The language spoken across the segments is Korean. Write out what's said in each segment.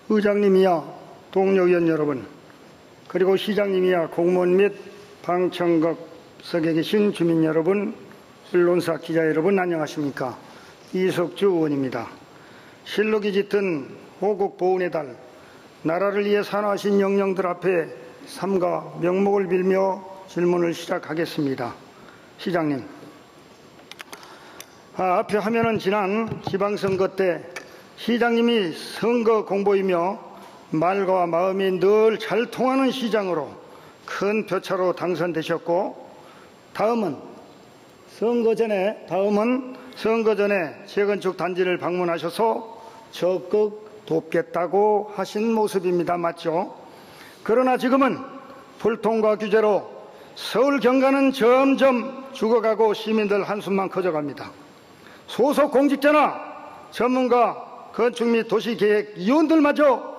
의장님이야 동료위원 여러분, 그리고 시장님이야 공무원 및 방청객석에 계신 주민 여러분, 언론사 기자 여러분 안녕하십니까. 이석주 의원입니다. 실록이 짙은 호국 보훈의 달, 나라를 위해 산화하신 영령들 앞에 삼가 명목을 빌며 질문을 시작하겠습니다. 시장님, 앞에 화면은 지난 지방선거 때 시장님이 선거 공보이며 말과 마음이 늘 잘 통하는 시장으로 큰 표차로 당선되셨고, 다음은 선거 전에 재건축 단지를 방문하셔서 적극 돕겠다고 하신 모습입니다. 맞죠? 그러나 지금은 불통과 규제로 서울 경가는 점점 죽어가고 시민들 한숨만 커져갑니다. 소속 공직자나 전문가, 건축 및 도시계획 위원들마저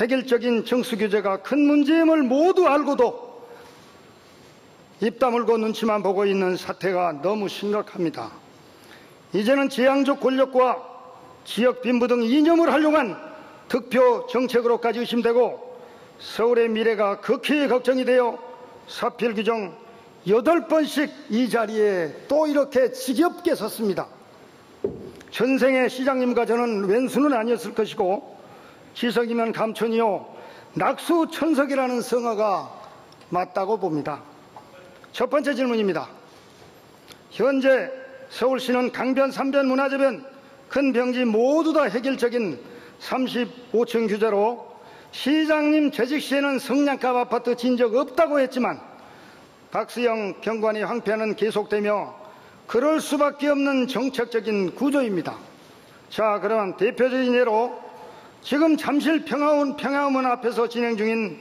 획일적인 정수 규제가 큰 문제임을 모두 알고도 입 다물고 눈치만 보고 있는 사태가 너무 심각합니다. 이제는 재앙적 권력과 지역 빈부 등 이념을 활용한 득표 정책으로까지 의심되고 서울의 미래가 극히 걱정이 되어 사필 규정 8번씩 이 자리에 또 이렇게 지겹게 섰습니다. 전생에 시장님과 저는 왼수는 아니었을 것이고 지석이면 감천이요 낙수천석이라는 성어가 맞다고 봅니다. 첫 번째 질문입니다. 현재 서울시는 강변, 산변, 문화재변, 큰 병지 모두 다 획일적인 35층 규제로 시장님 재직 시에는 성냥갑 아파트 진 적 없다고 했지만 박수영 경관이 황폐는 계속되며 그럴 수밖에 없는 정책적인 구조입니다. 자, 그럼 대표적인 예로 지금 잠실 평화음원 앞에서 진행 중인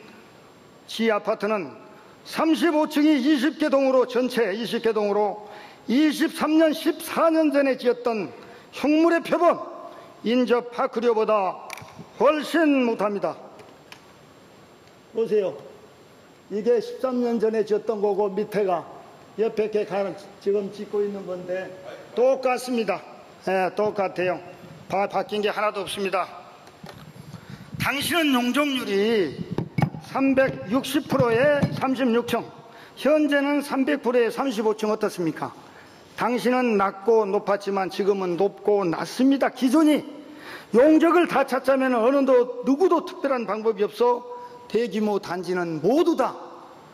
지아파트는 35층이 20개 동으로, 전체 20개 동으로 23년, 14년 전에 지었던 흉물의 표본 인접 파크료보다 훨씬 못합니다. 보세요. 이게 13년 전에 지었던 거고 밑에가 옆에 이렇게 지금 짓고 있는 건데 똑같습니다. 네, 똑같아요. 바뀐 게 하나도 없습니다. 당신은 용적률이 360%에 36층, 현재는 300%에 35층 어떻습니까? 당신은 낮고 높았지만 지금은 높고 낮습니다. 기존이 용적을 다 찾자면 누구도 특별한 방법이 없어 대규모 단지는 모두 다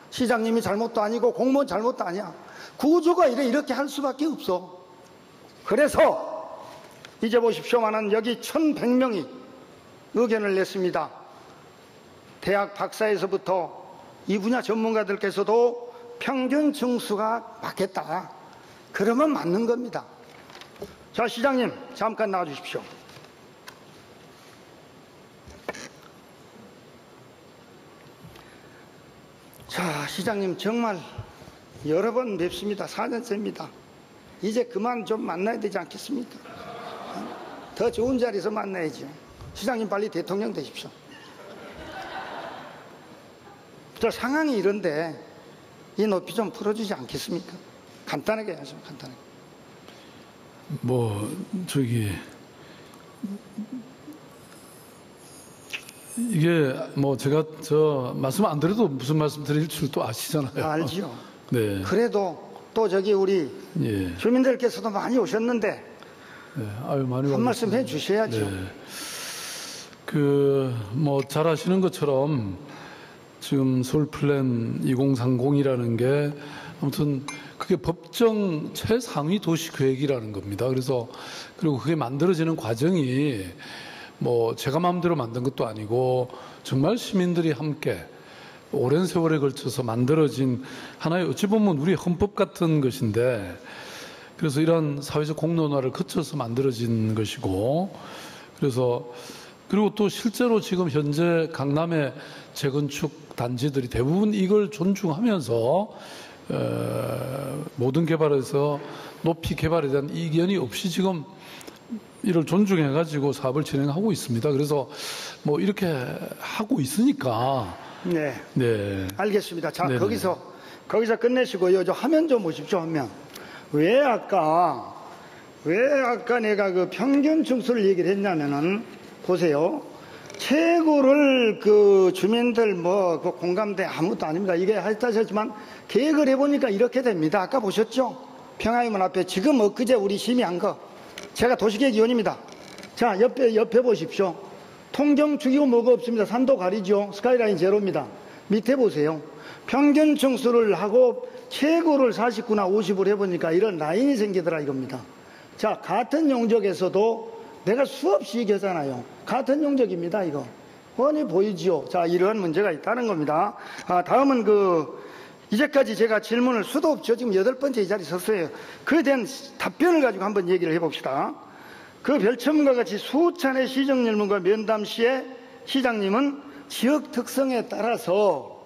시장님이 잘못도 아니고 공무원 잘못도 아니야. 구조가 이렇게 할 수밖에 없어. 그래서 이제 보십시오만은 여기 1100명이 의견을 냈습니다. 대학 박사에서부터 이 분야 전문가들께서도 평균 층수가 맞겠다. 그러면 맞는 겁니다. 자, 시장님 잠깐 나와 주십시오. 자, 시장님 정말 여러 번 뵙습니다. 4년째입니다. 이제 그만 좀 만나야 되지 않겠습니까? 더 좋은 자리에서 만나야죠. 시장님 빨리 대통령 되십시오. 저 상황이 이런데 이 높이 좀 풀어주지 않겠습니까? 간단하게 해야죠. 간단하게. 이게 제가 말씀 안 드려도 무슨 말씀 드릴 줄 또 아시잖아요. 알죠. 네. 그래도 또 우리 주민들께서도 많이 오셨는데 많이 한 말씀 해 주셔야죠. 네. 잘 아시는 것처럼 지금 서울 플랜 2030이라는 게 아무튼 그게 법정 최상위 도시 계획이라는 겁니다. 그리고 그게 만들어지는 과정이 제가 마음대로 만든 것도 아니고 정말 시민들이 함께 오랜 세월에 걸쳐서 만들어진 하나의 어찌 보면 우리 헌법 같은 것인데, 그래서 이런 사회적 공론화를 거쳐서 만들어진 것이고, 그리고 또 실제로 지금 현재 강남의 재건축 단지들이 대부분 이걸 존중하면서 모든 개발에서 높이 개발에 대한 이견이 없이 지금 이를 존중해가지고 사업을 진행하고 있습니다. 그래서 이렇게 하고 있으니까. 네. 네. 알겠습니다. 자, 네네. 거기서 끝내시고요. 저 화면 좀 보십시오, 화면. 왜 아까 내가 그 평균 층수를 얘기를 했냐면은, 보세요. 최고를 그 주민들 뭐 그 공감대 아무것도 아닙니다. 이게 하셨지만 계획을 해보니까 이렇게 됩니다. 아까 보셨죠? 평화의문 앞에 지금 엊그제 우리 심의한 거 제가 도시계획위원입니다. 자, 옆에 보십시오. 통경 죽이고 뭐가 없습니다. 산도 가리죠. 스카이라인 제로입니다. 밑에 보세요. 평균 청수를 하고 최고를 49나 50을 해보니까 이런 라인이 생기더라 이겁니다. 자, 같은 용적에서도 내가 수없이 얘기하잖아요. 같은 용적입니다 이거. 뻔히 보이지요. 자, 이러한 문제가 있다는 겁니다. 다음은 이제까지 제가 질문을 수도 없죠. 지금 8번째 이 자리에 섰어요. 그에 대한 답변을 가지고 한번 얘기를 해봅시다. 그 별첨과 같이 수차례 시정열문과 면담 시에 시장님은 지역 특성에 따라서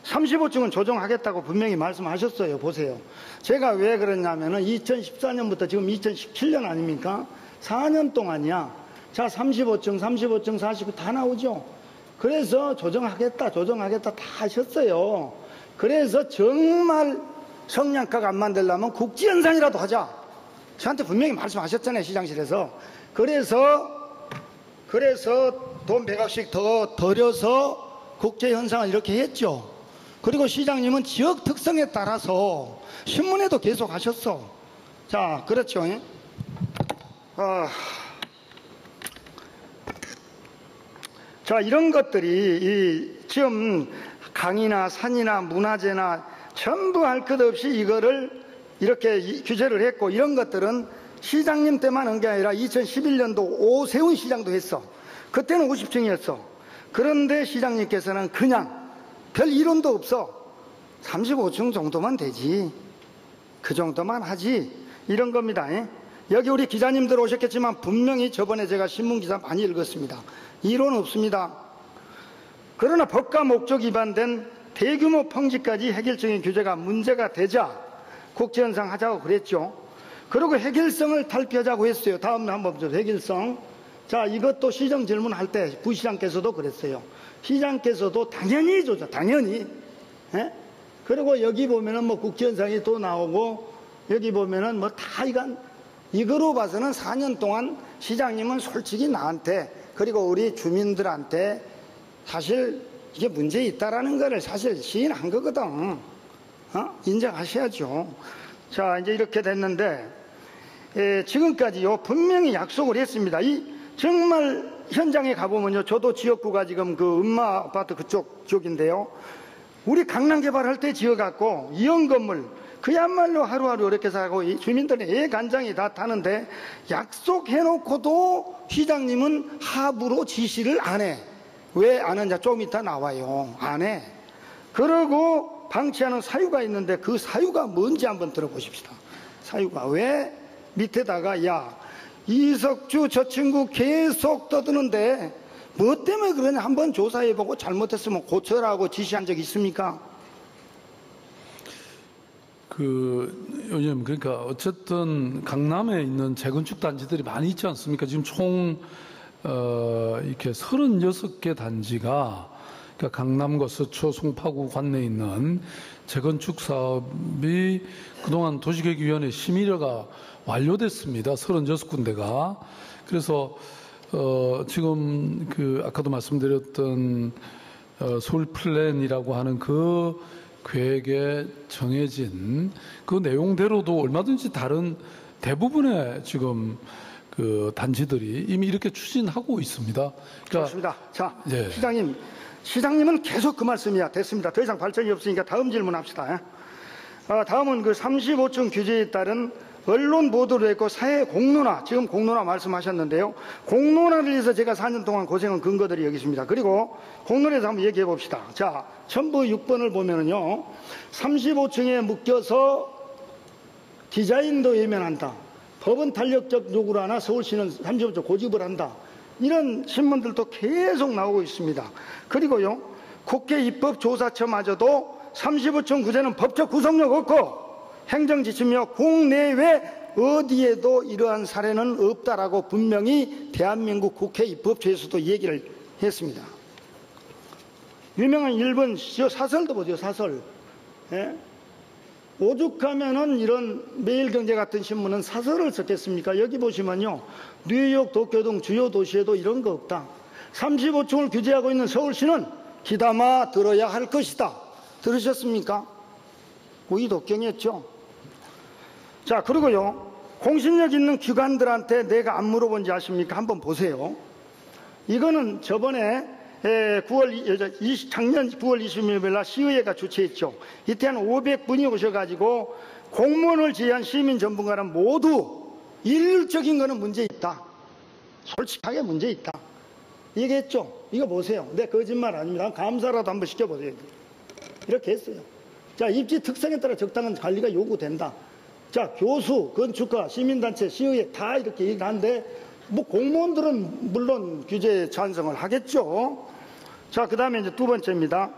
35층은 조정하겠다고 분명히 말씀하셨어요. 보세요. 제가 왜 그러냐면은 2014년부터 지금 2017년 아닙니까? 4년 동안이야. 자, 35층, 49 다 나오죠. 그래서 조정하겠다 다 하셨어요. 그래서 정말 성냥가가 안 만들려면 국지연상이라도 하자. 저한테 분명히 말씀하셨잖아요. 시장실에서. 그래서 돈 100억씩 더 들여서 국제현상을 이렇게 했죠. 그리고 시장님은 지역 특성에 따라서 신문에도 계속 하셨어. 자, 그렇죠. 자, 이런 것들이 지금 강이나 산이나 문화재나 전부 할 것 없이 이거를 이렇게 규제를 했고, 이런 것들은 시장님 때만 한 게 아니라 2011년도 오세훈 시장도 했어. 그때는 50층이었어. 그런데 시장님께서는 그냥 별 이론도 없어. 35층 정도만 되지. 그 정도만 하지. 이런 겁니다. 여기 우리 기자님들 오셨겠지만 분명히 저번에 제가 신문기사 많이 읽었습니다. 이론 없습니다. 그러나 법과 목적 위반된 대규모 평지까지 해결적인 규제가 문제가 되자 국제현상 하자고 그랬죠. 그리고 해결성을 탈피하자고 했어요. 다음 한번 보죠. 해결성. 자, 이것도 시정 질문할 때 부시장께서도 그랬어요. 시장께서도 당연히 조사, 당연히. 그리고 여기 보면은 뭐 국제현상이 또 나오고, 여기 보면은 뭐 다 이거로 봐서는 4년 동안 시장님은 솔직히 나한테, 그리고 우리 주민들한테 사실 이게 문제 있다라는 거를 사실 시인한 거거든. 인정하셔야죠. 자, 이제 이렇게 됐는데, 지금까지요, 분명히 약속을 했습니다. 정말 현장에 가보면요, 저도 지역구가 지금 음마 아파트 그쪽 지역인데요. 우리 강남 개발할 때 지어갖고, 이형 건물, 그야말로 하루하루 이렇게 살고, 주민들의 애간장이 다 타는데, 약속해놓고도 시장님은 합으로 지시를 안 해. 왜 안 하냐? 좀 이따 나와요. 안 해. 그러고 방치하는 사유가 있는데 그 사유가 뭔지 한번 들어보십시다. 사유가 왜 밑에다가 이석주 저 친구 계속 떠드는데 뭐 때문에 그러냐 한번 조사해보고 잘못했으면 고쳐라고 지시한 적 있습니까? 요즘 그러니까 어쨌든 강남에 있는 재건축 단지들이 많이 있지 않습니까? 지금 총 이렇게 36개 단지가, 그러니까 강남과 서초, 송파구 관내에 있는 재건축 사업이 그동안 도시계획위원회 심의가 완료됐습니다. 36군데가. 그래서 지금 아까도 말씀드렸던 서울 플랜이라고 하는 그 계획에 정해진 그 내용대로도 얼마든지 다른 대부분의 지금 단지들이 이미 이렇게 추진하고 있습니다. 그러니까, 좋습니다. 자, 예. 시장님은 계속 그 말씀이야. 됐습니다. 더 이상 발전이 없으니까 다음 질문합시다. 다음은 35층 규제에 따른 언론 보도를 했고 사회 공론화, 지금 공론화 말씀하셨는데요. 공론화를 위해서 제가 4년 동안 고생한 근거들이 여기 있습니다. 그리고 공론화에서 한번 얘기해 봅시다. 자, 첨부 6번을 보면은요, 35층에 묶여서 디자인도 예면한다. 법은 탄력적 요구를 하나 서울시는 35층 고집을 한다. 이런 신문들도 계속 나오고 있습니다. 그리고요, 국회 입법조사처마저도 35층 구제는 법적 구속력 없고 행정지침이며 국내외 어디에도 이러한 사례는 없다라고 분명히 대한민국 국회 입법조에서도 얘기를 했습니다. 유명한 일본 사설도 보죠. 사설. 오죽하면은 이런 매일경제 같은 신문은 사설을 썼겠습니까? 여기 보시면요, 뉴욕, 도쿄 등 주요 도시에도 이런 거 없다. 35층을 규제하고 있는 서울시는 귀담아 들어야 할 것이다. 들으셨습니까? 우이독경이었죠. 자, 그리고요, 공신력 있는 기관들한테 내가 안 물어본지 아십니까? 한번 보세요. 이거는 저번에 작년 9월 26일 날 시의회가 주최했죠. 이때 한 500분이 오셔가지고 공무원을 제외한 시민 전문가는 모두 일률적인 거는 문제 있다. 솔직하게 문제 있다. 얘기했죠. 이거 보세요. 내 거짓말 아닙니다. 감사라도 한번 시켜보세요. 이렇게 했어요. 자, 입지 특성에 따라 적당한 관리가 요구된다. 자, 교수, 건축가, 시민단체, 시의회 다 이렇게 얘기를 하는데 뭐 공무원들은 물론 규제에 찬성을 하겠죠. 자, 그 다음에 이제 두 번째입니다.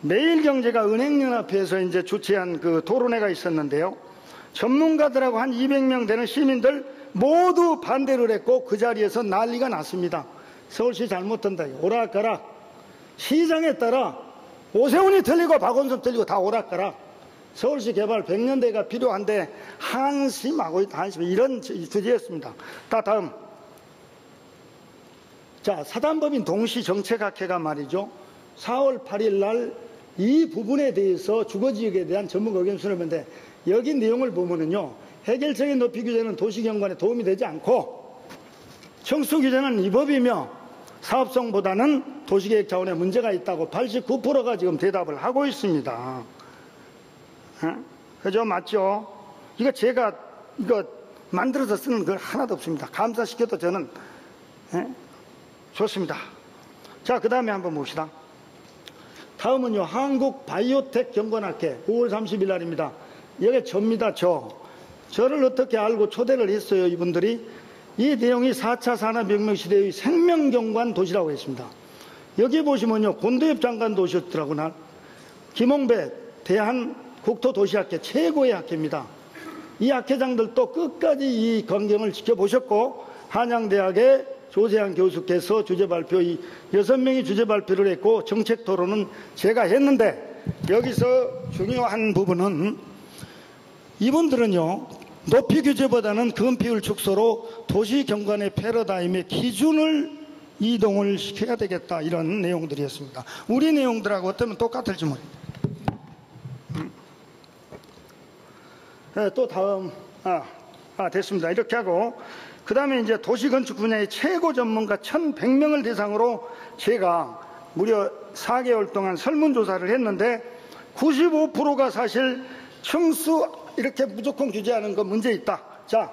매일경제가 은행연합회에서 이제 주최한 그 토론회가 있었는데요. 전문가들하고 한 200명 되는 시민들 모두 반대를 했고 그 자리에서 난리가 났습니다. 서울시 잘못한다. 오락가락. 시장에 따라 오세훈이 틀리고 박원순 틀리고 다 오락가락. 서울시 개발 100년대가 필요한데 한심하고 있다. 한심. 이런 주제였습니다. 다음. 자, 사단법인 동시정책학회가 말이죠. 4월 8일 날 이 부분에 대해서 주거지역에 대한 전문가 의견 수렴했는데 여기 내용을 보면은요. 해결적인 높이 규제는 도시경관에 도움이 되지 않고 청수 규제는 위법이며 사업성보다는 도시계획 자원에 문제가 있다고 89%가 지금 대답을 하고 있습니다. 그죠? 맞죠? 이거 제가 이거 만들어서 쓰는 거 하나도 없습니다. 감사시켜도 저는 좋습니다. 자, 그 다음에 한번 봅시다. 다음은요, 한국바이오텍 경관학회 5월 30일 날입니다. 여기 접니다. 저를 어떻게 알고 초대를 했어요, 이분들이. 이 내용이 4차 산업혁명 시대의 생명경관 도시라고 했습니다. 여기 보시면요, 권도엽 장관도 오셨더라고요. 날. 김홍배 대한국토도시학회 최고의 학회입니다. 이 학회장들도 끝까지 이 광경을 지켜보셨고 한양대학의 조세환 교수께서 주제 발표, 6명이 주제 발표를 했고 정책 토론은 제가 했는데 여기서 중요한 부분은 이분들은요, 높이 규제보다는 금피율 축소로 도시 경관의 패러다임의 기준을 이동을 시켜야 되겠다, 이런 내용들이었습니다. 우리 내용들하고 어쩌면 똑같을지 모릅니다. 네, 또 다음, 됐습니다. 이렇게 하고, 그 다음에 이제 도시건축 분야의 최고 전문가 1,100명을 대상으로 제가 무려 4개월 동안 설문조사를 했는데 95%가 사실 층수 이렇게 무조건 규제하는 거 문제 있다. 자,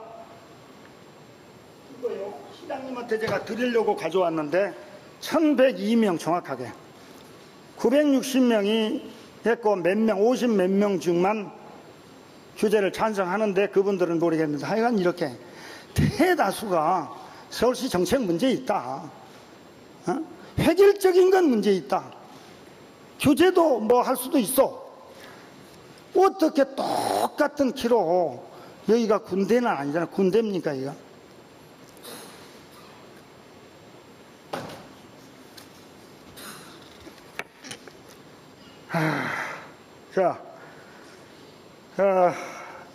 이거요, 시장님한테 제가 드리려고 가져왔는데 1,102명 정확하게 960명이 했고 몇 명, 50 몇 명 중만 규제를 찬성하는데 그분들은 모르겠는데 하여간 이렇게 대다수가 서울시 정책 문제 있다. 획일적인 건 문제 있다. 규제도 뭐 할 수도 있어. 어떻게 똑같은 키로, 여기가 군대는 아니잖아. 군대입니까, 이거?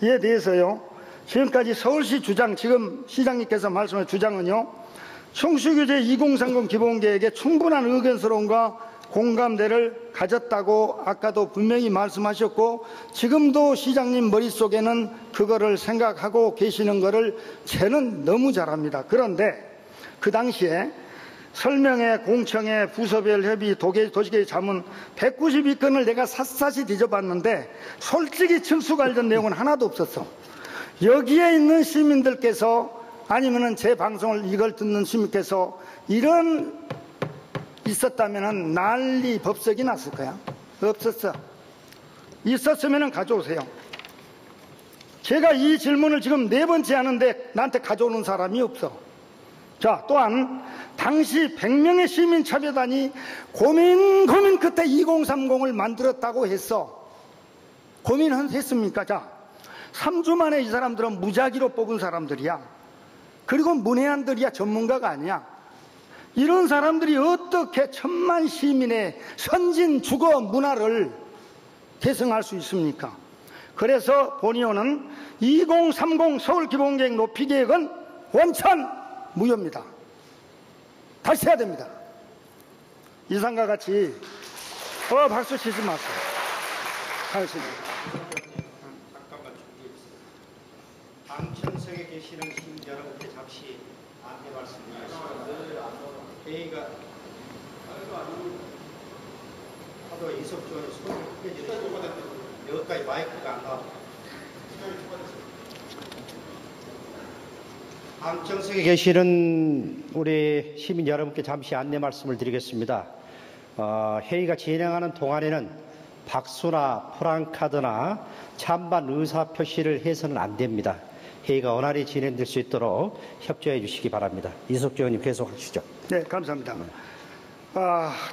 이에 대해서요, 지금까지 서울시 주장, 지금 시장님께서 말씀하신 주장은요, 충수규제 2030 기본계획에 충분한 의견스러움과 공감대를 가졌다고 아까도 분명히 말씀하셨고, 지금도 시장님 머릿속에는 그거를 생각하고 계시는 거를 저는 너무 잘 압니다. 그런데 그 당시에 설명회, 공청회, 부서별 협의, 도시계획 자문 192건을 내가 샅샅이 뒤져봤는데 솔직히 층수 관련 내용은 하나도 없었어. 여기에 있는 시민들께서 아니면은 제 방송을 이걸 듣는 시민께서 이런 있었다면은 난리 법석이 났을 거야. 없었어. 있었으면은 가져오세요. 제가 이 질문을 지금 4번째 하는데 나한테 가져오는 사람이 없어. 자, 또한 당시 100명의 시민 참여단이 고민 끝에 2030을 만들었다고 했어. 고민했습니까? 자, 3주 만에 이 사람들은 무작위로 뽑은 사람들이야. 그리고 문외한들이야. 전문가가 아니야. 이런 사람들이 어떻게 1,000만 시민의 선진 주거 문화를 개성할 수 있습니까? 그래서 본의원은 2030 서울기본계획 높이계획은 원천 무효입니다. 다시 해야 됩니다. 이상과 같이 박수 치지 마세요. 하겠습니다. 잠깐만 준비했습니다. 방청석에 계시는 시민 여러분께 잠시 안내 말씀드리겠습니다. 회의가 하도 이석조의 손을 크게 지르시고 여기까지 마이크가 안 나와. 방청석에 계시는 우리 시민 여러분께 잠시 안내 말씀을 드리겠습니다. 회의가 진행하는 동안에는 박수나 프랑카드나 찬반 의사표시를 해서는 안 됩니다. 회의가 원활히 진행될 수 있도록 협조해 주시기 바랍니다. 이석주 의원님 계속하시죠. 네, 감사합니다.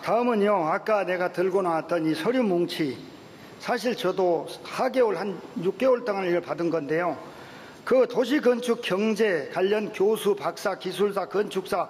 다음은요, 아까 내가 들고 나왔던 이 서류 뭉치, 사실 저도 4개월, 한 6개월 동안 이걸 받은 건데요. 그 도시건축 경제 관련 교수, 박사, 기술사, 건축사,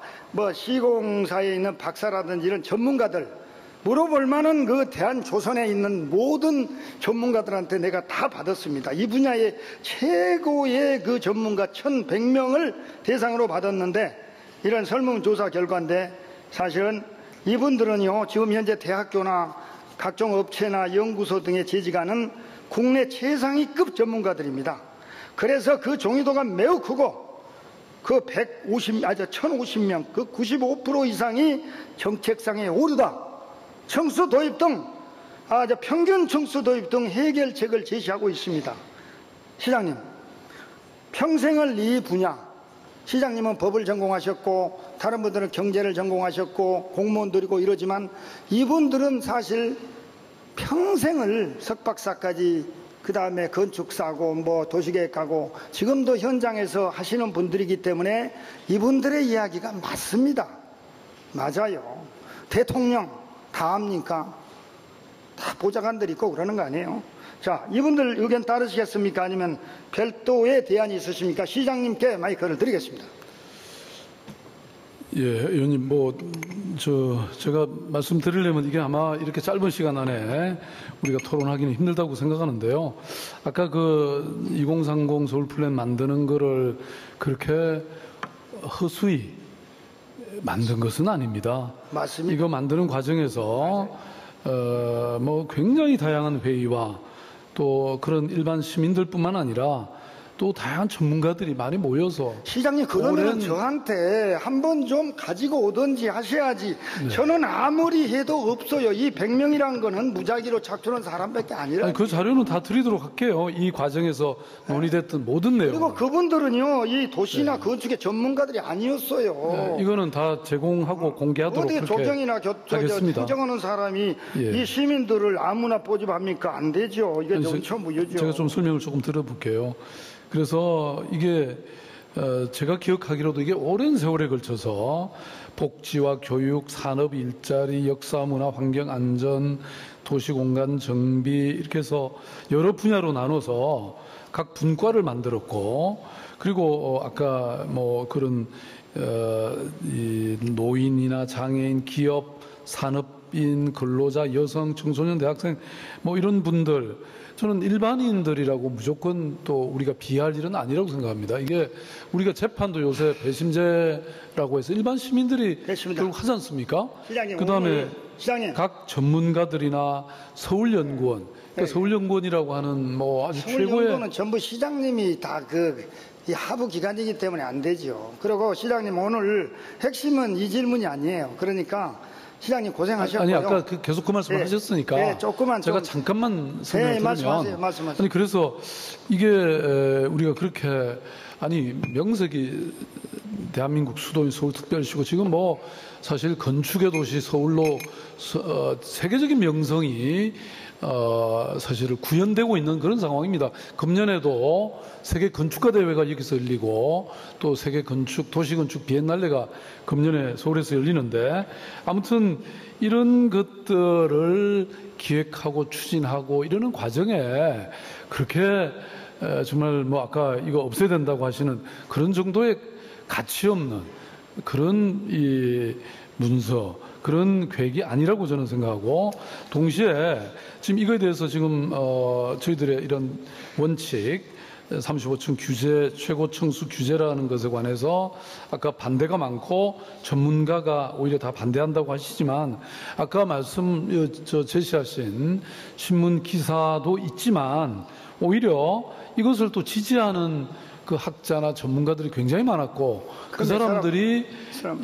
시공사에 있는 박사라든지 이런 전문가들, 물어볼 만한 그 대한조선에 있는 모든 전문가들한테 내가 다 받았습니다. 이 분야의 최고의 그 전문가 1,100명을 대상으로 받았는데, 이런 설문조사 결과인데, 사실은 이분들은요, 지금 현재 대학교나 각종 업체나 연구소 등에 재직하는 국내 최상위급 전문가들입니다. 그래서 그 종이도가 매우 크고, 그 1,050명, 그 95% 이상이 정책상에 오르다, 청수 도입 등, 평균 청수 도입 등 해결책을 제시하고 있습니다. 시장님, 평생을 이 분야, 시장님은 법을 전공하셨고 다른 분들은 경제를 전공하셨고 공무원들이고 이러지만 이분들은 사실 평생을 석박사까지 그 다음에 건축사고 도시계획하고 지금도 현장에서 하시는 분들이기 때문에 이분들의 이야기가 맞습니다. 맞아요. 대통령 다 합니까? 다 보좌관들 있고 그러는 거 아니에요? 자, 이분들 의견 따르시겠습니까? 아니면 별도의 대안이 있으십니까? 시장님께 마이크를 드리겠습니다. 예, 의원님, 제가 말씀드리려면 이게 아마 이렇게 짧은 시간 안에 우리가 토론하기는 힘들다고 생각하는데요. 아까 2030 서울 플랜 만드는 거를 그렇게 허수이 만든 것은 아닙니다. 맞습니다. 이거 만드는 과정에서, 굉장히 다양한 회의와 또 그런 일반 시민들뿐만 아니라 또 다양한 전문가들이 많이 모여서 시장님 그러면 저한테 한번 좀 가지고 오든지 하셔야지. 네. 저는 아무리 해도 없어요. 이 100명이란 거는 무작위로 착수한 사람밖에 아니라. 그 자료는 다 드리도록 할게요. 이 과정에서 논의됐던 모든 내용. 그리고 그분들은요, 이 도시나 건축의 전문가들이 아니었어요. 네, 이거는 다 제공하고 공개하도록 어떻게 조경이나 행정하는 사람이 이 시민들을 아무나 뽑집합니까? 안 되죠. 이게 정처무효죠. 제가 좀 설명을 조금 들어볼게요. 그래서 이게 제가 기억하기로도 이게 오랜 세월에 걸쳐서 복지와 교육, 산업, 일자리, 역사, 문화, 환경, 안전, 도시공간 정비 이렇게 해서 여러 분야로 나눠서 각 분과를 만들었고, 그리고 아까 그런 이 노인이나 장애인, 기업, 산업인, 근로자, 여성, 청소년, 대학생 이런 분들, 저는 일반인들이라고 무조건 또 우리가 비할 일은 아니라고 생각합니다. 이게 우리가 재판도 요새 배심제라고 해서 일반 시민들이 결국 하지 않습니까? 그 다음에 각 전문가들이나 서울연구원, 그러니까 서울연구원이라고 하는 아주 최고의. 서울연구원은 전부 시장님이 다 이 하부 기관이기 때문에 안 되죠. 그리고 시장님 오늘 핵심은 이 질문이 아니에요. 그러니까 시장님 고생하셨고요. 아니 아까 계속 그 말씀을 하셨으니까 조금만 제가 잠깐만 설명을 드리면 말씀하세요. 아니 그래서 이게 우리가 그렇게 명색이 대한민국 수도인 서울특별시고 지금 사실 건축의 도시 서울로 세계적인 명성이 사실 구현되고 있는 그런 상황입니다. 금년에도 세계 건축가 대회가 여기서 열리고 또 세계 도시건축 비엔날레가 금년에 서울에서 열리는데, 아무튼 이런 것들을 기획하고 추진하고 이러는 과정에 그렇게 정말 아까 이거 없애야 된다고 하시는 그런 정도의 가치 없는 그런 이 문서, 그런 계획이 아니라고 저는 생각하고, 동시에 지금 이거에 대해서 지금 저희들의 이런 원칙, 35층 규제, 최고 층수 규제라는 것에 관해서 아까 반대가 많고 전문가가 오히려 다 반대한다고 하시지만 아까 제시하신 신문 기사도 있지만 오히려 이것을 또 지지하는 그 학자나 전문가들이 굉장히 많았고 그 사람들이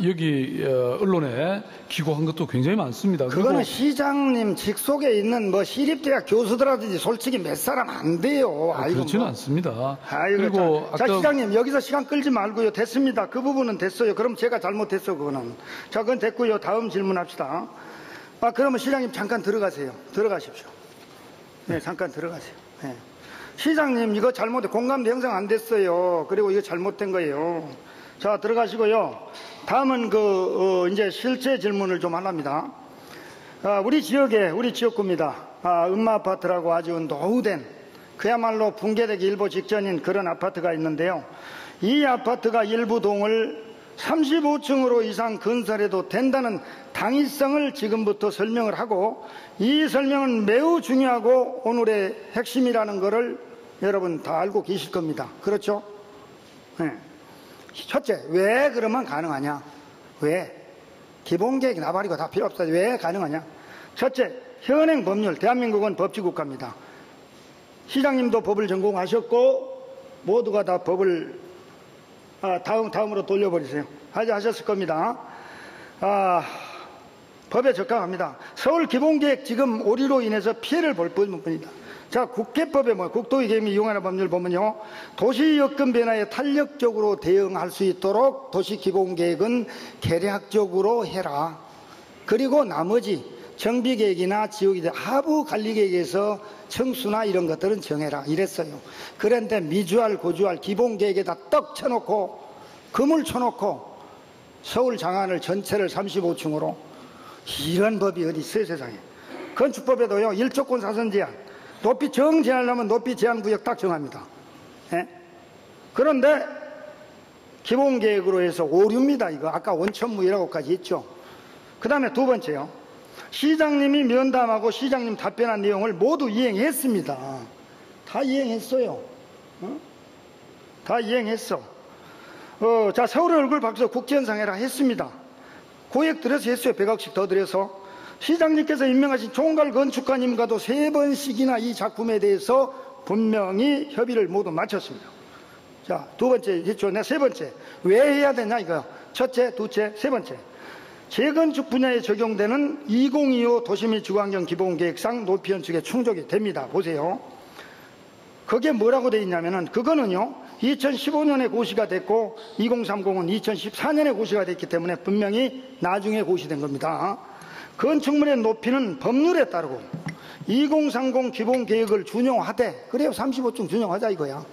여기 언론에 기고한 것도 굉장히 많습니다. 그거는 시장님 직속에 있는 뭐 시립대학 교수들하든지 솔직히 몇 사람 안 돼요. 그렇지는 뭐. 않습니다. 그리고 자, 시장님 여기서 시간 끌지 말고요. 됐습니다. 그 부분은 됐어요. 그럼 제가 잘못했어 그거는. 자, 그건 됐고요. 다음 질문합시다. 그러면 시장님 잠깐 들어가세요. 들어가십시오. 네, 잠깐 들어가세요. 네. 시장님 이거 잘못해 공감대 형성 안 됐어요. 그리고 이거 잘못된 거예요. 자, 들어가시고요. 다음은 이제 실제 질문을 좀 하랍니다. 우리 지역구입니다. 음마아파트라고 아주 노후된 그야말로 붕괴되기 일보 직전인 그런 아파트가 있는데요. 이 아파트가 일부 동을 35층으로 이상 건설해도 된다는 당위성을 지금부터 설명을 하고 이 설명은 매우 중요하고 오늘의 핵심이라는 것을 여러분 다 알고 계실 겁니다. 그렇죠? 네. 첫째, 왜 그러면 가능하냐? 왜? 기본계획 나발이고 다 필요 없어. 왜 가능하냐? 첫째, 현행 법률, 대한민국은 법치국가입니다. 시장님도 법을 전공하셨고 모두가 다 법을 다음으로 돌려버리세요. 하셨을 겁니다. 법에 적합합니다. 서울 기본계획 지금 오류로 인해서 피해를 볼 뿐입니다. 자, 국회법에 국토기계획 이용하는 법률 보면요. 도시여건 변화에 탄력적으로 대응할 수 있도록 도시기본계획은 계략적으로 해라. 그리고 나머지 정비계획이나 지역이나 하부관리계획에서 청수나 이런 것들은 정해라. 이랬어요. 그런데 미주알, 고주알 기본계획에다 떡 쳐놓고 금을 쳐놓고 서울 장안을 전체를 35층으로 이런 법이 어디 있어요 세상에. 건축법에도요. 일조권 사선 제한 높이 정제하려면 높이 제한구역 딱 정합니다. 예? 그런데 기본계획으로 해서 오류입니다. 이거 아까 원천무이라고까지 했죠. 그 다음에 두 번째요. 시장님이 면담하고 시장님 답변한 내용을 모두 이행했습니다. 다 이행했어요. 다 이행했어. 자, 서울의 얼굴 박수 국제연상해라 했습니다. 고액 들여서 했어요. 100억씩 더 들여서. 시장님께서 임명하신 총괄건축가님과도 3번씩이나 이 작품에 대해서 분명히 협의를 모두 마쳤습니다. 자, 두 번째 했죠. 세 번째. 왜 해야 되냐 이거요. 첫째, 둘째, 세 번째. 재건축 분야에 적용되는 2025 도시및 주거환경 기본계획상 높이 연축에 충족이 됩니다. 보세요. 그게 뭐라고 되어 있냐면은 그거는요. 2015년에 고시가 됐고 2030은 2014년에 고시가 됐기 때문에 분명히 나중에 고시된 겁니다. 건축물의 높이는 법률에 따르고 2030 기본계획을 준용하되 그래요. 35층 준용하자 이거야.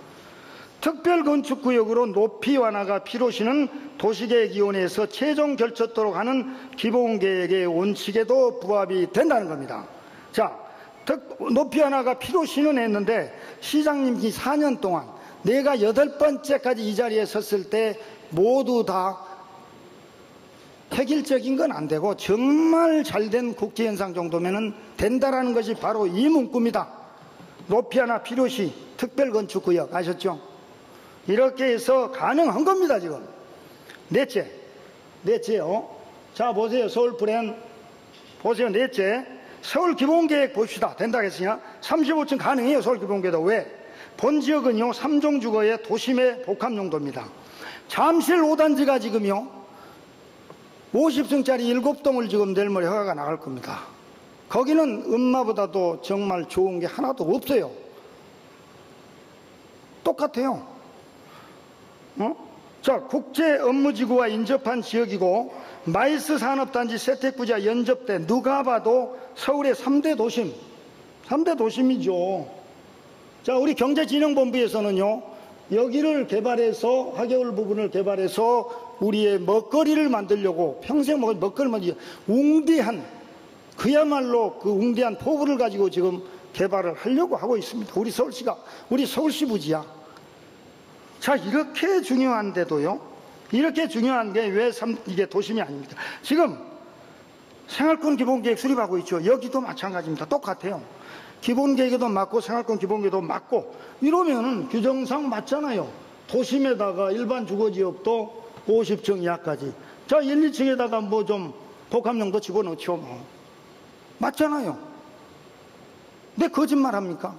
특별건축구역으로 높이 완화가 필요시는 도시계획위원회에서 최종 결정토록 하는 기본계획의 원칙에도 부합이 된다는 겁니다. 자, 높이 완화가 필요시는 했는데 시장님이 4년 동안 내가 8번째까지 이 자리에 섰을 때 모두 다 획일적인 건 안 되고 정말 잘된 국제현상 정도면 된다라는 것이 바로 이 문구입니다. 높이 하나 필요시 특별건축구역 아셨죠? 이렇게 해서 가능한 겁니다. 지금 넷째요. 자, 보세요. 서울 플랜 보세요. 넷째, 서울 기본계획 봅시다. 된다 했으냐? 35층 가능해요. 서울 기본계획도. 왜? 본 지역은요 3종 주거의 도심의 복합용도입니다. 잠실 5단지가 지금요 50층짜리 7동을 지금 내일 모레 허가가 나갈 겁니다. 거기는 음마보다도 정말 좋은 게 하나도 없어요. 똑같아요. 자, 국제 업무지구와 인접한 지역이고 마이스 산업단지 세택부지와 연접된 누가 봐도 서울의 3대 도심 3대 도심이죠. 자, 우리 경제진흥본부에서는요 여기를 개발해서 하계울 부분을 개발해서 우리의 먹거리를 만들려고 평생 먹을 먹거리를 만들려고 웅대한 그야말로 그 웅대한 포부를 가지고 지금 개발을 하려고 하고 있습니다. 우리 서울시가 우리 서울시 부지야. 자, 이렇게 중요한데도요 이렇게 중요한 게 왜 이게 도심이 아닙니까? 지금 생활권 기본계획 수립하고 있죠. 여기도 마찬가지입니다. 똑같아요. 기본계획에도 맞고 생활권 기본계획도 맞고 이러면은 규정상 맞잖아요. 도심에다가 일반 주거지역도 50층 이하까지. 자, 1, 2층에다가 뭐 좀 복합용도 집어넣죠. 뭐. 맞잖아요. 근데 거짓말 합니까?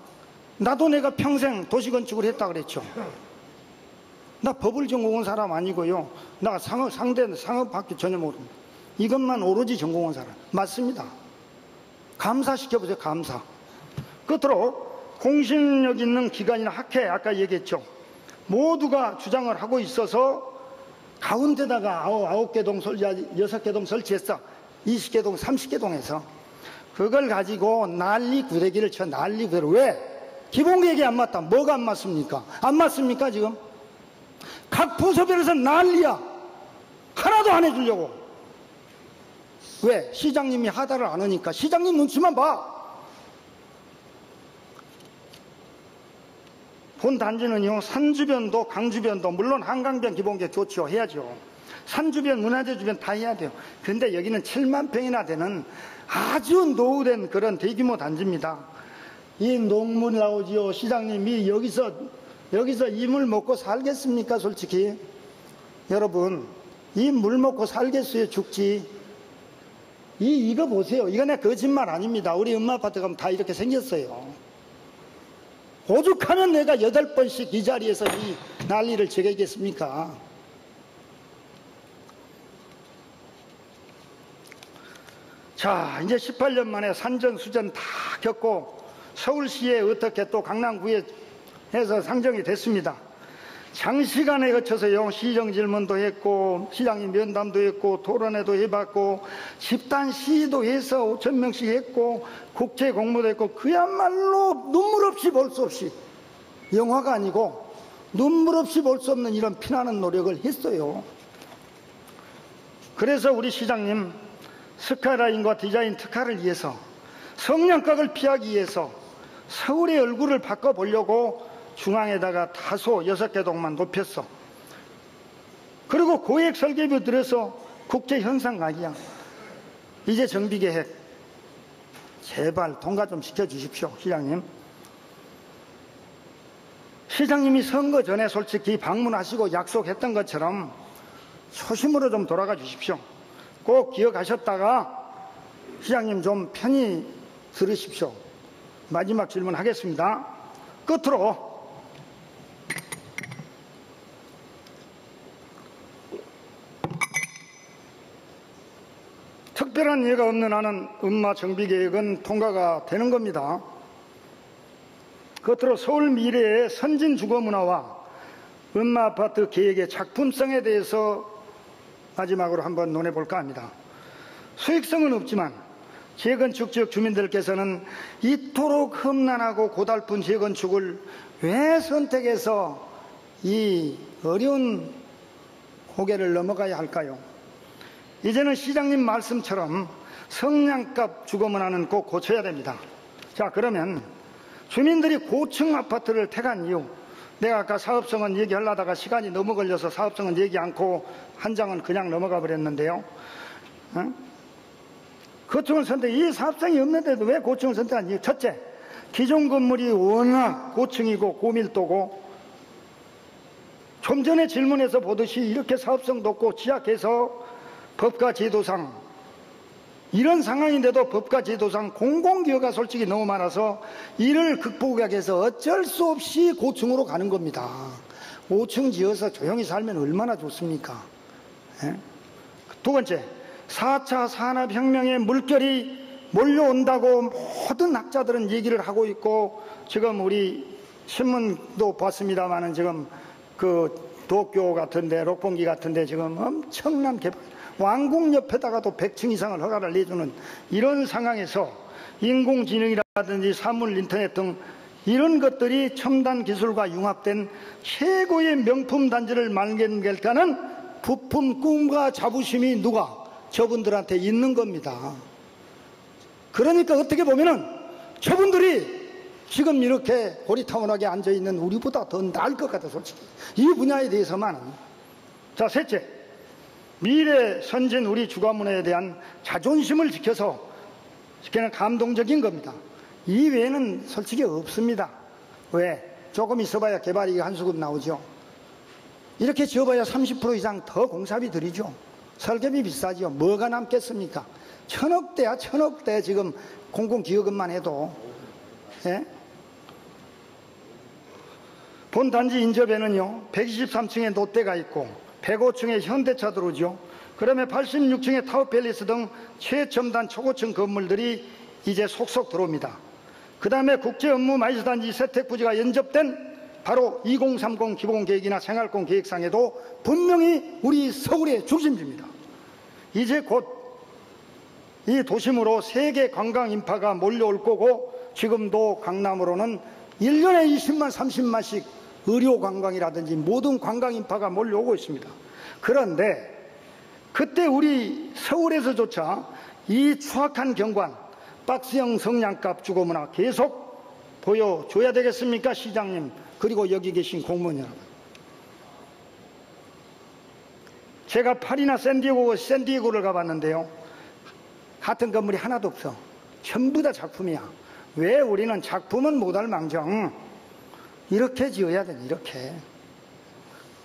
나도 내가 평생 도시건축을 했다 그랬죠. 나 법을 전공한 사람 아니고요. 나 상업학교 전혀 모릅니다. 이것만 오로지 전공한 사람. 맞습니다. 감사시켜보세요. 감사. 끝으로 공신력 있는 기관이나 학회, 아까 얘기했죠. 모두가 주장을 하고 있어서 가운데다가 9개 동, 6개 동 설치했어. 20개 동, 30개 동에서. 그걸 가지고 난리 구대기를 쳐. 난리 구대기를. 왜? 기본계획이 안 맞다. 뭐가 안 맞습니까? 안 맞습니까 지금? 각 부서별에서 난리야. 하나도 안 해주려고. 왜? 시장님이 하다를 안 하니까. 시장님 눈치만 봐. 본 단지는요, 산주변도 강주변도 물론 한강변 기본계획 좋죠. 해야죠. 산주변 문화재 주변 다 해야 돼요. 근데 여기는 7만 평이나 되는 아주 노후된 그런 대규모 단지입니다. 이 농물 나오지요. 시장님이 여기서 이 물 먹고 살겠습니까? 솔직히 여러분, 이 물 먹고 살겠어요? 죽지. 이거 보세요. 이거 내 거짓말 아닙니다. 우리 엄마 아파트 가면 다 이렇게 생겼어요. 오죽하면 내가 8번씩 이 자리에서 이 난리를 제기하겠습니까? 자, 이제 18년 만에 산전수전 다 겪고 서울시에 어떻게 또 강남구에 해서 상정이 됐습니다. 장시간에 거쳐서요, 시정 질문도 했고, 시장님 면담도 했고, 토론회도 해봤고, 집단 시위도 해서 5,000명씩 했고, 국제 공모도 했고, 그야말로 눈물 없이 볼 수 없이, 영화가 아니고, 눈물 없이 볼 수 없는 이런 피나는 노력을 했어요. 그래서 우리 시장님, 스카이라인과 디자인 특화를 위해서, 성냥각을 피하기 위해서, 서울의 얼굴을 바꿔보려고 중앙에다가 다소 6개 동만 높였어. 그리고 고액 설계비 들여서 국제 현상 가기야. 이제 정비계획 제발 통과 좀 시켜주십시오. 시장님. 시장님이 선거 전에 솔직히 방문하시고 약속했던 것처럼 초심으로 좀 돌아가 주십시오. 꼭 기억하셨다가 시장님 좀 편히 들으십시오. 마지막 질문하겠습니다. 끝으로 특별한 이유가 없는 한은 음마 정비계획은 통과가 되는 겁니다. 끝으로 서울 미래의 선진 주거문화와 음마 아파트 계획의 작품성에 대해서 마지막으로 한번 논해볼까 합니다. 수익성은 없지만 재건축 지역 주민들께서는 이토록 험난하고 고달픈 재건축을 왜 선택해서 이 어려운 고개를 넘어가야 할까요? 이제는 시장님 말씀처럼 성냥갑 주거문화는 꼭 고쳐야 됩니다. 자, 그러면 주민들이 고층 아파트를 택한 이유, 내가 아까 사업성은 얘기하려다가 시간이 너무 걸려서 사업성은 얘기 않고 한 장은 그냥 넘어가 버렸는데요. 고층을 선택, 이 사업성이 없는데도 왜 고층을 선택한 이유? 첫째, 기존 건물이 워낙 고층이고 고밀도고, 좀 전에 질문에서 보듯이 이렇게 사업성 높고 취약해서 법과 제도상, 이런 상황인데도 법과 제도상 공공기여가 솔직히 너무 많아서 이를 극복하기 위해서 어쩔 수 없이 고층으로 가는 겁니다. 5층 지어서 조용히 살면 얼마나 좋습니까? 두 번째, 4차 산업혁명의 물결이 몰려온다고 모든 학자들은 얘기를 하고 있고, 지금 우리 신문도 봤습니다만은 지금 그 도쿄 같은데, 록봉기 같은데 지금 엄청난 개발, 왕궁 옆에다가도 100층 이상을 허가를 내주는 이런 상황에서 인공지능이라든지 사물 인터넷 등 이런 것들이 첨단 기술과 융합된 최고의 명품 단지를 만들겠다는 부품 꿈과 자부심이 누가? 저분들한테 있는 겁니다. 그러니까 어떻게 보면은 저분들이 지금 이렇게 고리타분하게 앉아있는 우리보다 더 나을 것 같아, 솔직히. 이 분야에 대해서만은. 자, 셋째, 미래 선진 우리 주거문화에 대한 자존심을 지켜서, 그냥 감동적인 겁니다. 이 외에는 솔직히 없습니다. 왜? 조금 있어봐야 개발이 한수급 나오죠. 이렇게 지어봐야 30% 이상 더 공사비 들이죠. 설계비 비싸죠. 뭐가 남겠습니까? 천억대야, 천억대 지금 공공기여금만 해도. 예? 본 단지 인접에는요, 123층에 롯데가 있고 105층에 현대차 들어오죠. 그러면 86층에 타워팰리스 등 최첨단 초고층 건물들이 이제 속속 들어옵니다. 그 다음에 국제업무 마이스단지 세택부지가 연접된 바로 2030 기본계획이나 생활권 계획상에도 분명히 우리 서울의 중심지입니다. 이제 곧 이 도심으로 세계 관광 인파가 몰려올 거고, 지금도 강남으로는 1년에 20만 30만씩 의료관광이라든지 모든 관광 인파가 몰려오고 있습니다. 그런데 그때 우리 서울에서조차 이 추악한 경관, 박스형 성냥갑 주거문화 계속 보여줘야 되겠습니까? 시장님, 그리고 여기 계신 공무원 여러분. 제가 파리나 샌디에고를 가봤는데요, 같은 건물이 하나도 없어. 전부 다 작품이야. 왜 우리는 작품은 못할 망정 이렇게 지어야 돼. 이렇게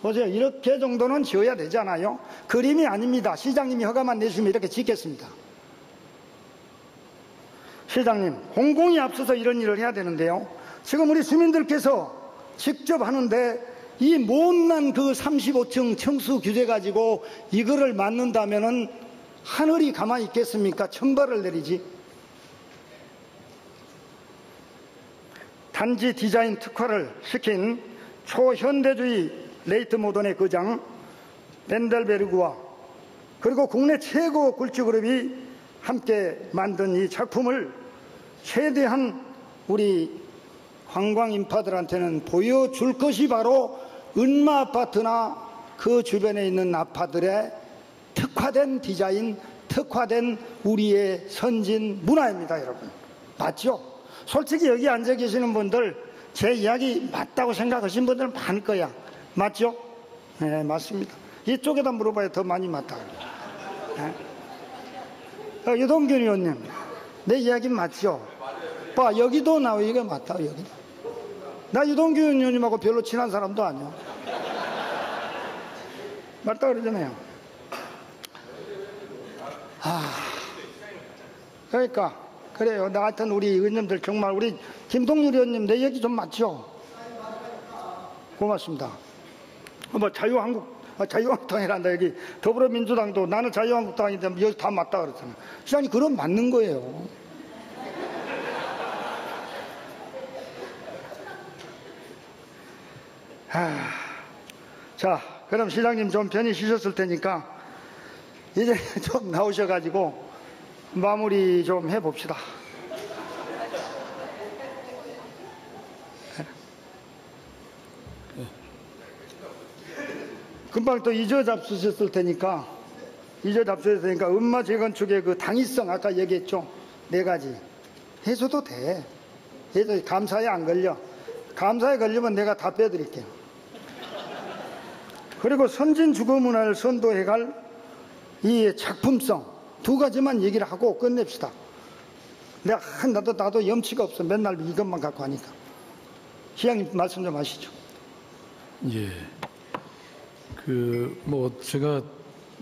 보세요. 이렇게 정도는 지어야 되잖아요. 그림이 아닙니다. 시장님이 허가만 내주시면 이렇게 짓겠습니다. 시장님, 공공이 앞서서 이런 일을 해야 되는데요, 지금 우리 주민들께서 직접 하는데 이 못난 그 35층 청수 규제 가지고 이거를 맞는다면은 하늘이 가만히 있겠습니까? 천벌을 내리지. 단지 디자인 특화를 시킨 초현대주의 레이트 모던의 거장 벤델베르그와 그리고 국내 최고 굴지그룹이 함께 만든 이 작품을 최대한 우리 관광 인파들한테는 보여줄 것이 바로 은마 아파트나 그 주변에 있는 아파트들의 특화된 디자인, 특화된 우리의 선진 문화입니다, 여러분. 맞죠? 솔직히 여기 앉아 계시는 분들 제 이야기 맞다고 생각하신 분들 많을 거야. 맞죠? 네, 맞습니다. 이쪽에다 물어봐야 더 많이 맞다. 네? 유동균 의원님, 내 이야기 맞죠? 봐, 여기도 나와. 이게 맞다, 여기도. 나 유동균 의원님하고 별로 친한 사람도 아니야. 맞다 그러잖아요. 그러니까 그래요. 나 같은 우리 의원님들 정말, 우리 김동률 의원님 내 얘기 좀 맞죠? 고맙습니다. 뭐 자유한국당이란다. 여기 더불어민주당도 나는 자유한국당인데 여기 다 맞다 그러잖아요. 시장님, 그럼 맞는 거예요. 자, 그럼 시장님 좀 편히 쉬셨을 테니까 이제 좀 나오셔가지고 마무리 좀 해봅시다. 금방 또 이저 잡수셨을 테니까 음마 재건축의 그 당위성 아까 얘기했죠. 4가지 해줘도 돼. 해도 감사에 안 걸려. 감사에 걸리면 내가 다 빼드릴게요. 그리고 선진 주거 문화를 선도해갈 이 작품성 2가지만 얘기를 하고 끝냅시다. 나도 염치가 없어. 맨날 이것만 갖고 하니까. 시장님 말씀 좀 하시죠. 예. 제가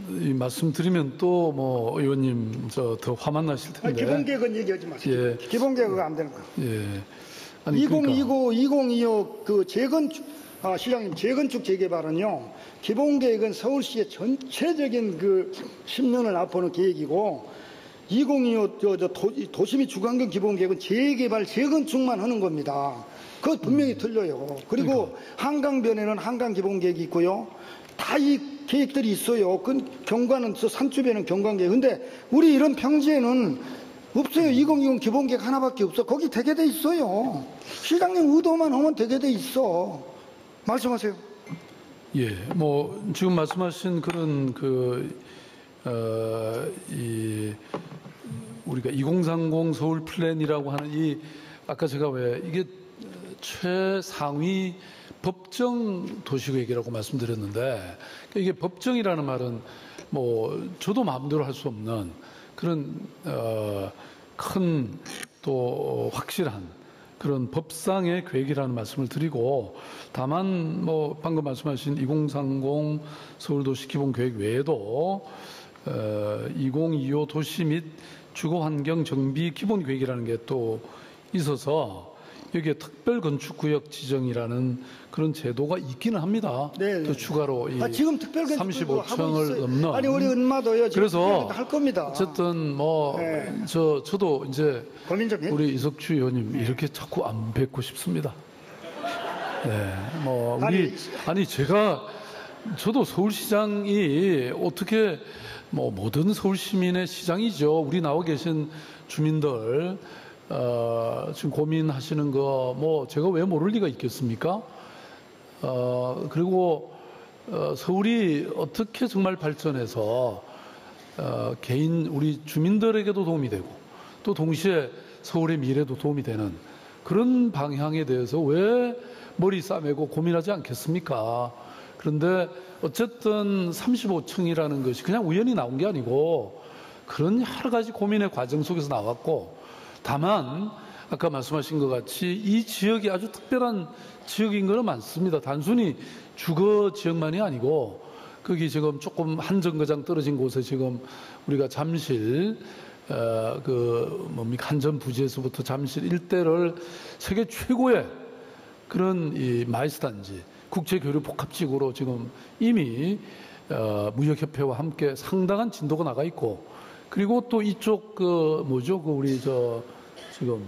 이 말씀드리면 또 의원님 더 화만 나실 텐데. 기본계획은 얘기하지 마세요. 예. 기본계획은 안 되는 거예요. 예. 2025 그 시장님, 재건축 재개발은요, 기본계획은 서울시의 전체적인 그 10년을 앞보는 계획이고, 2025 도시및 주거환경 기본계획은 재개발, 재건축만 하는 겁니다. 그거 분명히 틀려요. 그리고 한강변에는 한강 기본계획이 있고요. 다 이 계획들이 있어요. 그 경관은 산주변은 경관계획. 근데 우리 이런 평지에는 없어요. 2020 기본계획 하나밖에 없어. 거기 되게 돼 있어요. 시장님 의도만 하면 되게 돼 있어. 말씀하세요. 예, 지금 말씀하신 그런 우리가 2030 서울 플랜이라고 하는 아까 제가 이게 최상위 법정 도시계획이라고 말씀드렸는데, 이게 법정이라는 말은 저도 마음대로 할 수 없는 그런 큰 또 확실한 그런 법상의 계획이라는 말씀을 드리고, 다만 뭐 방금 말씀하신 2030 서울도시 기본계획 외에도 2025 도시 및 주거환경 정비 기본계획이라는 게 또 있어서 여기에 특별건축구역 지정이라는 그런 제도가 있기는 합니다. 네. 또 추가로 이 지금 특별건축구역 35층을 넘는. 아니 우리 은마도요. 지금 그래서 할 겁니다. 어쨌든 뭐 네. 저도 이제 고민 좀 해. 우리 이석주 의원님 이렇게 자꾸 안 뵙고 싶습니다. 네, 뭐 우리 아니 저도 서울시장이 어떻게 뭐 모든 서울 시민의 시장이죠. 우리 나와 계신 주민들 지금 고민하시는 거 뭐 제가 왜 모를 리가 있겠습니까? 그리고 서울이 어떻게 정말 발전해서 개인 우리 주민들에게도 도움이 되고 또 동시에 서울의 미래도 도움이 되는 그런 방향에 대해서 왜 머리 싸매고 고민하지 않겠습니까? 그런데 어쨌든 35층이라는 것이 그냥 우연히 나온 게 아니고 그런 여러 가지 고민의 과정 속에서 나왔고, 다만 아까 말씀하신 것 같이 이 지역이 아주 특별한 지역인 것은 많습니다. 단순히 주거 지역만이 아니고 거기 지금 조금 한 정거장 떨어진 곳에 지금 우리가 잠실 한전 부지에서부터 잠실 일대를 세계 최고의 그런 이 마이스 단지 국제교류 복합지구로 지금 이미 무역협회와 함께 상당한 진도가 나가 있고, 그리고 또 이쪽 우리 지금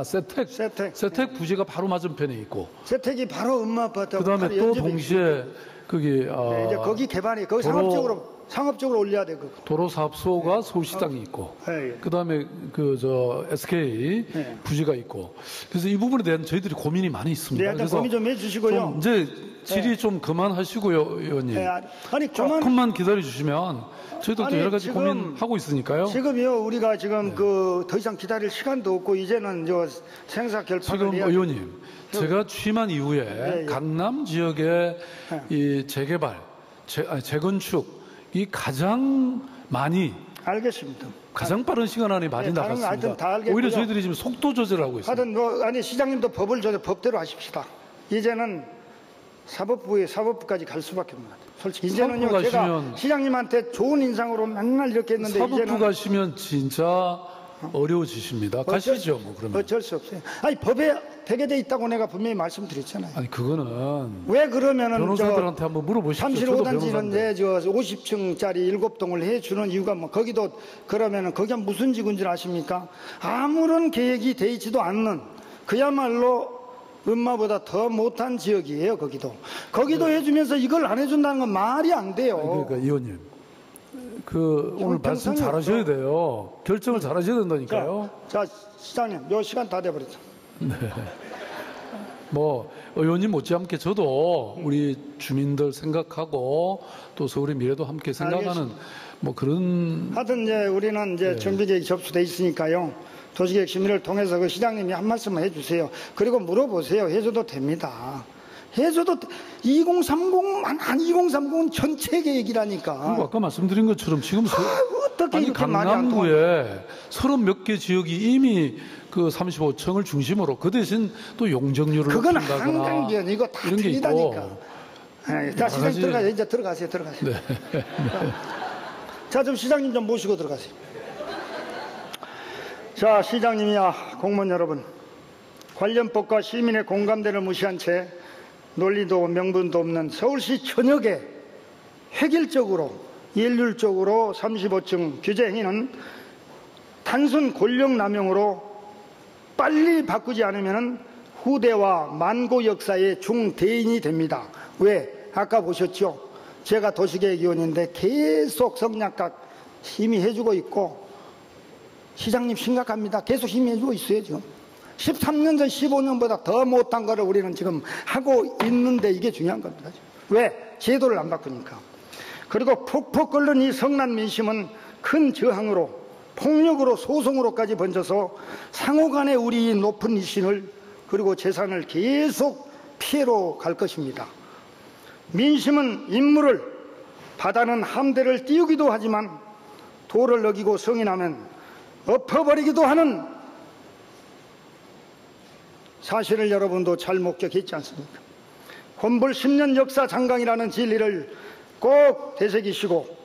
세택 부지가 바로 맞은편에 있고, 세택이 바로 엄마 아파트. 그다음에 또 동시에 거기 네, 이제 거기 개발이 거기 상업적으로 올려야 돼. 도로사업소가 서울시장이 있고, 네. 그다음에 SK 네. 부지가 있고, 그래서 이 부분에 대한 저희들이 고민이 많이 있습니다. 네, 그래서 고민 좀 해주시고요. 좀 이제 질의 좀 그만하시고요, 의원님. 네, 아니 조금만 기다려 주시면 저희들도 여러 가지 지금, 고민하고 있으니까요. 지금요 우리가 지금 더 이상 기다릴 시간도 없고 이제는 생사 결판을 지금 해야 의원님, 제가 취임한 이후에 네, 예. 강남 지역의 이 재개발, 재건축이 가장 많이 알겠습니다. 가장 빠른 시간 안에 많이 네, 다른 거 하여튼 나갔습니다. 다 알겠고요. 오히려 저희들이 지금 속도 조절하고 있습니다. 하여튼 시장님도 법대로 하십시다. 이제는 사법부까지 갈 수밖에 없는 것 같아요. 솔직히 이제는요 제가 시장님한테 좋은 인상으로 맨날 이렇게 했는데 사법부 이제는 가시면 진짜 어려워지십니다. 가시죠, 뭐 그러면. 어쩔 수 없어요. 아니 법에 되게 돼 있다고 내가 분명히 말씀드렸잖아요. 아니 그거는 왜 그러면은 변호사들한테 한번 물어보십시오. 잠실 저도 5단지는 변호사인데. 50층짜리 7동을 해주는 이유가 뭐 거기도 그러면은 거기가 무슨 지구인 줄 아십니까? 아무런 계획이 돼 있지도 않는 그야말로 음마보다 더 못한 지역이에요. 거기도 해주면서 이걸 안 해준다는 건 말이 안 돼요. 그러니까 의원님, 오늘 말씀 잘하셔야 돼요. 결정을 잘하셔야 된다니까요. 자 시장님, 요 시간 다 돼버렸죠. 네. 뭐 의원님 못지않게 저도 우리 주민들 생각하고 또 서울의 미래도 함께 생각하는 알겠습니다. 뭐 그런. 하여튼 우리는 정비계획이 접수돼 있으니까요. 도시계획 심의를 통해서 그 시장님이 한 말씀을 해주세요. 그리고 물어보세요. 해줘도 됩니다. 해줘도 2030은 전체 계획이라니까. 그리고 아까 말씀드린 것처럼 지금 어떻게 이렇게 말이 안 강남구에 30몇 개 지역이 이미 그 35층을 중심으로 그 대신 또 용적률을 그건 높인다거나 한강변 이거 다 이런 게 틀리다니까. 있고. 자 시장님 들어가세요. 이제 들어가세요. 네. 자 좀 시장님 좀 모시고 들어가세요. 자 시장님이야 공무원 여러분, 관련법과 시민의 공감대를 무시한 채 논리도 명분도 없는 서울시 전역에 획일적으로 일률적으로 35층 규제 행위는 단순 권력 남용으로 빨리 바꾸지 않으면 후대와 만고 역사의 중대인이 됩니다. 왜? 아까 보셨죠? 제가 도시계획위원인데 계속 성약각 심의해주고 있고, 시장님 심각합니다. 계속 심의해주고 있어요 지금. 13년 전 15년보다 더 못한 거를 우리는 지금 하고 있는데 이게 중요한 겁니다. 왜? 제도를 안 바꾸니까. 그리고 폭폭 끓는 이 성난 민심은 큰 저항으로 폭력으로 소송으로까지 번져서 상호간의 우리 높은 이신을 그리고 재산을 계속 피해로 갈 것입니다. 민심은 임무를, 바다는 함대를 띄우기도 하지만 도를 어기고 성인하면 엎어버리기도 하는 사실을 여러분도 잘 목격했지 않습니까? 권불 10년 역사 장강이라는 진리를 꼭 되새기시고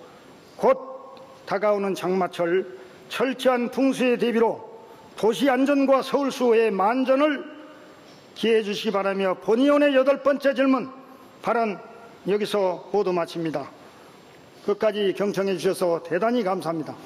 곧 다가오는 장마철 철저한 풍수의 대비로 도시 안전과 서울 수호의 만전을 기해해 주시기 바라며 본의원의 8번째 질문 발언 여기서 모두 마칩니다. 끝까지 경청해 주셔서 대단히 감사합니다.